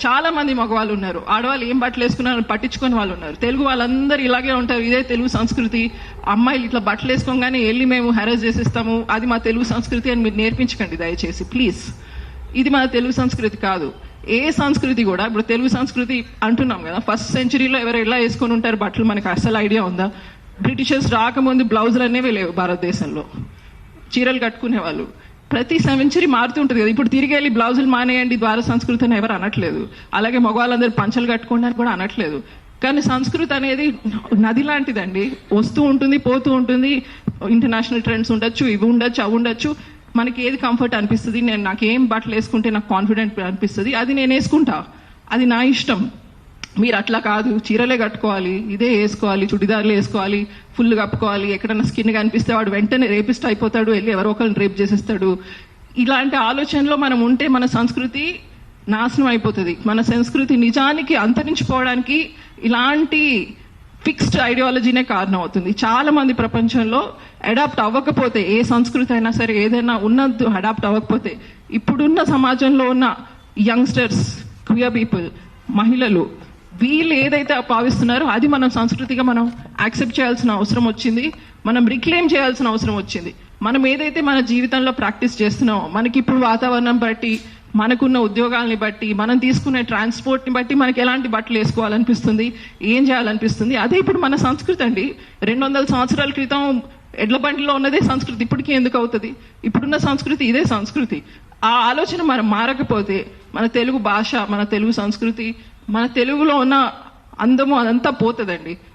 చాలా మంది మగవాళ్ళు ఉన్నారు, ఆడవాళ్ళు ఏం బట్టలు వేసుకున్నారని పట్టించుకునే వాళ్ళు ఉన్నారు. తెలుగు వాళ్ళందరూ ఇలాగే ఉంటారు, ఇదే తెలుగు సంస్కృతి, అమ్మాయిలు ఇట్లా బట్టలు వేసుకోగానే వెళ్ళి మేము హెరాస్ చేసేస్తాము, అది మా తెలుగు సంస్కృతి అని మీరు నేర్పించకండి దయచేసి ప్లీజ్. ఇది మన తెలుగు సంస్కృతి కాదు. ఏ సంస్కృతి కూడా, ఇప్పుడు తెలుగు సంస్కృతి అంటున్నాం కదా, 1st సెంచరీలో ఎవరు ఎలా వేసుకొని ఉంటారు బట్టలు మనకు అసలు ఐడియా ఉందా? బ్రిటిషర్స్ రాకముందు బ్లౌజులు అనేవి లేవు భారతదేశంలో, చీరలు కట్టుకునేవాళ్ళు. ప్రతి సెంచరీ మారుతుంటుంది కదా, ఇప్పుడు తిరిగి వెళ్ళి బ్లౌజులు మానేయండి ద్వార సంస్కృతి అని ఎవరు అనట్లేదు, అలాగే మగవాళ్ళందరూ పంచలు కట్టుకోండి అని కూడా అనట్లేదు. కానీ సంస్కృతి అనేది నది లాంటిదండి, వస్తూ ఉంటుంది పోతూ ఉంటుంది, ఇంటర్నేషనల్ ట్రెండ్స్ ఉండొచ్చు, ఇవి ఉండొచ్చు అవి ఉండొచ్చు. మనకి ఏది కంఫర్ట్ అనిపిస్తుంది, నాకు ఏం బట్టలు వేసుకుంటే నాకు కాన్ఫిడెంట్ అనిపిస్తుంది అది నేను వేసుకుంటా, అది నా ఇష్టం. మీరు అట్లా కాదు, చీరలే కట్టుకోవాలి, ఇదే వేసుకోవాలి, చుడిదార్లు వేసుకోవాలి, ఫుల్ కప్పుకోవాలి, ఎక్కడన్నా స్కిన్ కనిపిస్తే వాడు వెంటనే రేపిస్ట్ అయిపోతాడు, వెళ్ళి ఎవరో ఒకరిని రేప్ చేసేస్తాడు. ఇలాంటి ఆలోచనలో మనం ఉంటే మన సంస్కృతి నాశనం అయిపోతుంది. మన సంస్కృతి నిజానికి అంతరించిపోవడానికి ఇలాంటి ఫిక్స్డ్ ఐడియాలజీనే కారణం అవుతుంది. చాలా మంది ప్రపంచంలో అడాప్ట్ అవ్వకపోతే, ఏ సంస్కృతి అయినా సరే ఏదైనా ఉన్నది అడాప్ట్ అవ్వకపోతే, ఇప్పుడున్న సమాజంలో ఉన్న యంగ్స్టర్స్, క్వియర్ పీపుల్, మహిళలు, వీళ్ళు ఏదైతే భావిస్తున్నారో అది మనం సంస్కృతిగా మనం యాక్సెప్ట్ చేయాల్సిన అవసరం వచ్చింది, మనం రిక్లెయిమ్ చేయాల్సిన అవసరం వచ్చింది. మనం ఏదైతే మన జీవితంలో ప్రాక్టీస్ చేస్తున్నామో, మనకి ఇప్పుడు వాతావరణం బట్టి, మనకున్న ఉద్యోగాల్ని బట్టి, మనం తీసుకునే ట్రాన్స్పోర్ట్ని బట్టి మనకి ఎలాంటి బట్టలు వేసుకోవాలనిపిస్తుంది, ఏం చేయాలనిపిస్తుంది, అదే ఇప్పుడు మన సంస్కృతి అండి. 200 సంవత్సరాల క్రితం ఎడ్ల బండిలో ఉన్నదే సంస్కృతి ఇప్పటికీ ఎందుకు అవుతుంది? ఇప్పుడున్న సంస్కృతి ఇదే సంస్కృతి. ఆ ఆలోచన మనం మారకపోతే మన తెలుగు భాష, మన తెలుగు సంస్కృతి, మన తెలుగులో ఉన్న అందము అదంతా పోతుందండి.